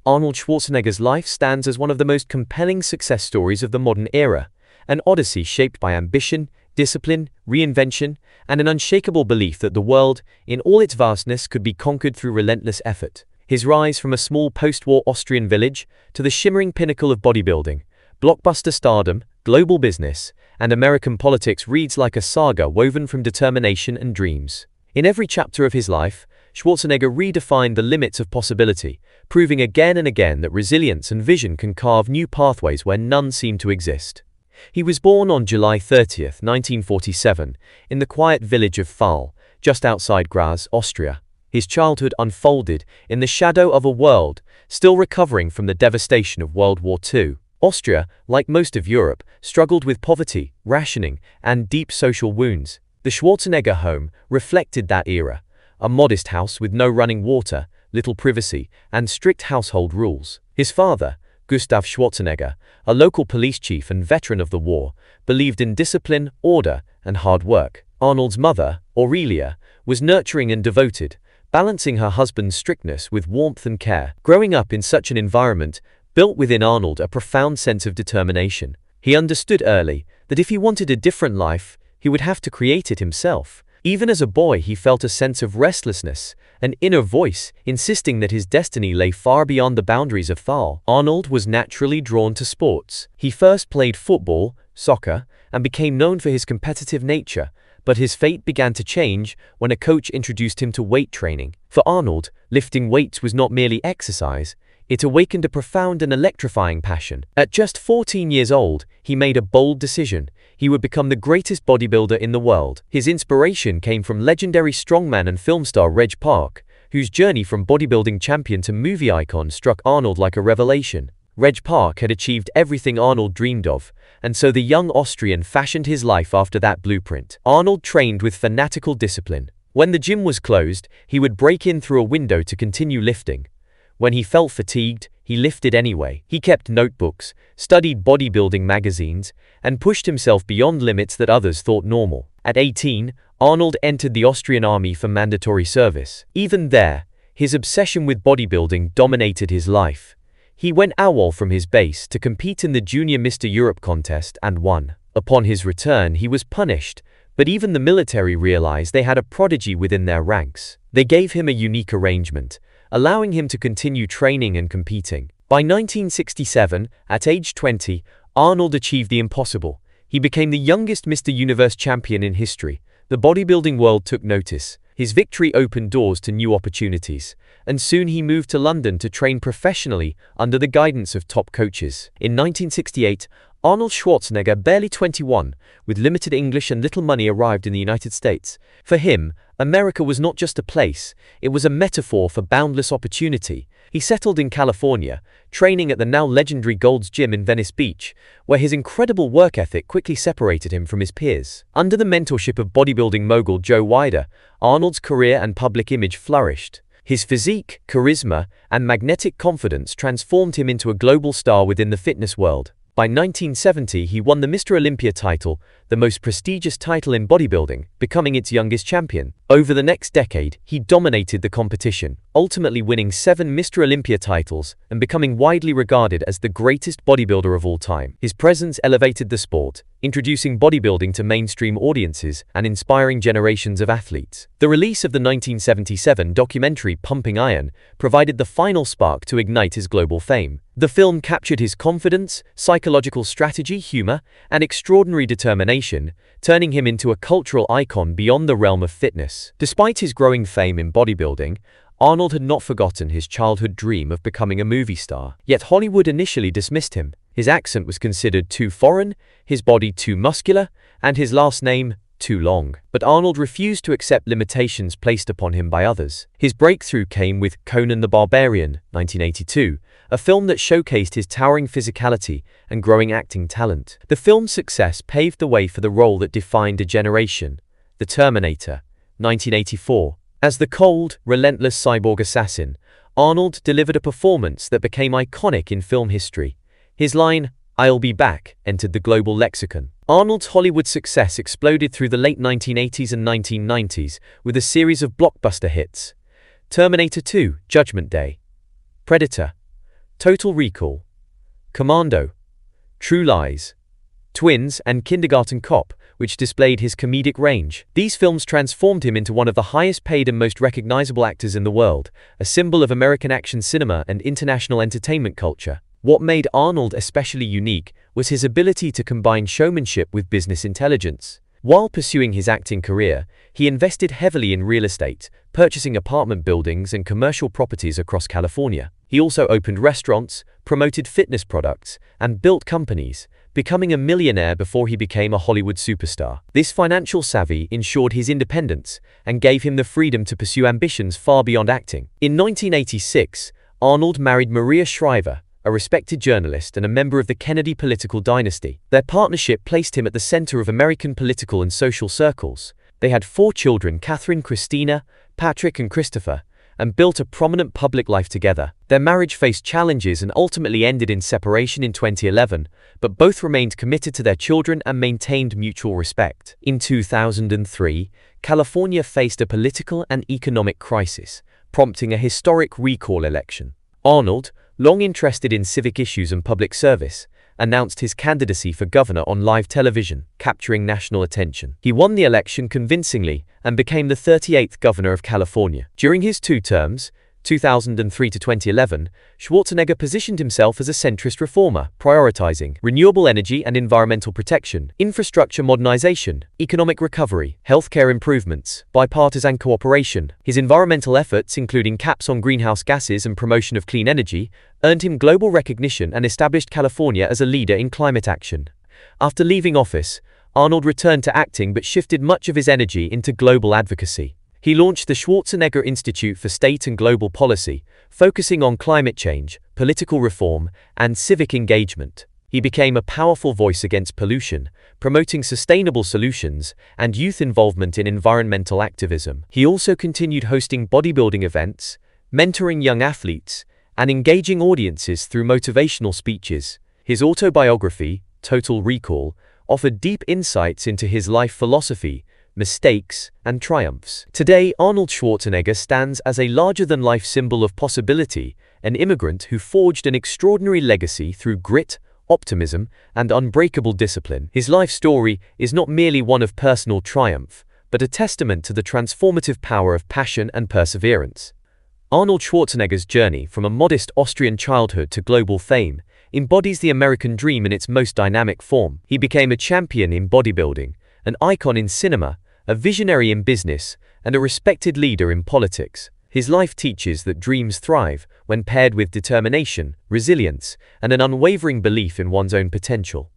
Arnold Schwarzenegger's life stands as one of the most compelling success stories of the modern era, an odyssey shaped by ambition, discipline, reinvention, and an unshakable belief that the world, in all its vastness, could be conquered through relentless effort. His rise from a small post-war Austrian village to the shimmering pinnacle of bodybuilding, blockbuster stardom, global business, and American politics reads like a saga woven from determination and dreams. In every chapter of his life, Schwarzenegger redefined the limits of possibility, proving again and again that resilience and vision can carve new pathways where none seem to exist. He was born on July 30, 1947, in the quiet village of Fahl, just outside Graz, Austria. His childhood unfolded in the shadow of a world still recovering from the devastation of World War II. Austria, like most of Europe, struggled with poverty, rationing, and deep social wounds. The Schwarzenegger home reflected that era, a modest house with no running water, little privacy, and strict household rules. His father, Gustav Schwarzenegger, a local police chief and veteran of the war, believed in discipline, order, and hard work. Arnold's mother, Aurelia, was nurturing and devoted, balancing her husband's strictness with warmth and care. Growing up in such an environment built within Arnold a profound sense of determination. He understood early that if he wanted a different life, he would have to create it himself. Even as a boy, he felt a sense of restlessness, an inner voice insisting that his destiny lay far beyond the boundaries of Thal. Arnold was naturally drawn to sports. He first played football, soccer, and became known for his competitive nature, but his fate began to change when a coach introduced him to weight training. For Arnold, lifting weights was not merely exercise, it awakened a profound and electrifying passion. At just 14 years old, he made a bold decision. He would become the greatest bodybuilder in the world. His inspiration came from legendary strongman and film star Reg Park, whose journey from bodybuilding champion to movie icon struck Arnold like a revelation. Reg Park had achieved everything Arnold dreamed of, and so the young Austrian fashioned his life after that blueprint. Arnold trained with fanatical discipline. When the gym was closed, he would break in through a window to continue lifting. When he felt fatigued, he lifted anyway. He kept notebooks, studied bodybuilding magazines, and pushed himself beyond limits that others thought normal. At 18, Arnold entered the Austrian army for mandatory service. Even there, his obsession with bodybuilding dominated his life. He went AWOL from his base to compete in the Junior Mr. Europe contest and won. Upon his return, he was punished, but even the military realized they had a prodigy within their ranks. They gave him a unique arrangement, allowing him to continue training and competing. By 1967, at age 20, Arnold achieved the impossible. He became the youngest Mr. Universe champion in history. The bodybuilding world took notice. His victory opened doors to new opportunities, and soon he moved to London to train professionally under the guidance of top coaches. In 1968, Arnold Schwarzenegger, barely 21, with limited English and little money, arrived in the United States. For him, America was not just a place, it was a metaphor for boundless opportunity. He settled in California, training at the now legendary Gold's Gym in Venice Beach, where his incredible work ethic quickly separated him from his peers. Under the mentorship of bodybuilding mogul Joe Weider, Arnold's career and public image flourished. His physique, charisma, and magnetic confidence transformed him into a global star within the fitness world. By 1970, he won the Mr. Olympia title, the most prestigious title in bodybuilding, becoming its youngest champion. Over the next decade, he dominated the competition, ultimately winning 7 Mr. Olympia titles and becoming widely regarded as the greatest bodybuilder of all time. His presence elevated the sport, introducing bodybuilding to mainstream audiences and inspiring generations of athletes. The release of the 1977 documentary Pumping Iron provided the final spark to ignite his global fame. The film captured his confidence, psychological strategy, humor, and extraordinary determination, turning him into a cultural icon beyond the realm of fitness. Despite his growing fame in bodybuilding, Arnold had not forgotten his childhood dream of becoming a movie star. Yet Hollywood initially dismissed him. His accent was considered too foreign, his body too muscular, and his last name too long. But Arnold refused to accept limitations placed upon him by others. His breakthrough came with Conan the Barbarian, 1982, a film that showcased his towering physicality and growing acting talent. The film's success paved the way for the role that defined a generation, The Terminator, 1984. As the cold, relentless cyborg assassin, Arnold delivered a performance that became iconic in film history. His line, "I'll be back," entered the global lexicon. Arnold's Hollywood success exploded through the late 1980s and 1990s with a series of blockbuster hits: Terminator 2, Judgment Day, Predator, Total Recall, Commando, True Lies, Twins, and Kindergarten Cop, which displayed his comedic range. These films transformed him into one of the highest-paid and most recognizable actors in the world, a symbol of American action cinema and international entertainment culture. What made Arnold especially unique was his ability to combine showmanship with business intelligence. While pursuing his acting career, he invested heavily in real estate, purchasing apartment buildings and commercial properties across California. He also opened restaurants, promoted fitness products, and built companies, becoming a millionaire before he became a Hollywood superstar. This financial savvy ensured his independence and gave him the freedom to pursue ambitions far beyond acting. In 1986, Arnold married Maria Shriver, a respected journalist and a member of the Kennedy political dynasty. Their partnership placed him at the center of American political and social circles. They had 4 children, Catherine, Christina, Patrick, and Christopher, and built a prominent public life together. Their marriage faced challenges and ultimately ended in separation in 2011, but both remained committed to their children and maintained mutual respect. In 2003, California faced a political and economic crisis, prompting a historic recall election. Arnold, long interested in civic issues and public service, announced his candidacy for governor on live television, capturing national attention. He won the election convincingly and became the 38th governor of California. During his 2 terms, 2003 to 2011, Schwarzenegger positioned himself as a centrist reformer, prioritizing renewable energy and environmental protection, infrastructure modernization, economic recovery, healthcare improvements, bipartisan cooperation. His environmental efforts, including caps on greenhouse gases and promotion of clean energy, earned him global recognition and established California as a leader in climate action. After leaving office, Arnold returned to acting but shifted much of his energy into global advocacy. He launched the Schwarzenegger Institute for State and Global Policy, focusing on climate change, political reform, and civic engagement. He became a powerful voice against pollution, promoting sustainable solutions and youth involvement in environmental activism. He also continued hosting bodybuilding events, mentoring young athletes, and engaging audiences through motivational speeches. His autobiography, Total Recall, offered deep insights into his life philosophy, mistakes, and triumphs. Today, Arnold Schwarzenegger stands as a larger-than-life symbol of possibility, an immigrant who forged an extraordinary legacy through grit, optimism, and unbreakable discipline. His life story is not merely one of personal triumph, but a testament to the transformative power of passion and perseverance. Arnold Schwarzenegger's journey from a modest Austrian childhood to global fame embodies the American dream in its most dynamic form. He became a champion in bodybuilding, an icon in cinema, a visionary in business, and a respected leader in politics. His life teaches that dreams thrive when paired with determination, resilience, and an unwavering belief in one's own potential.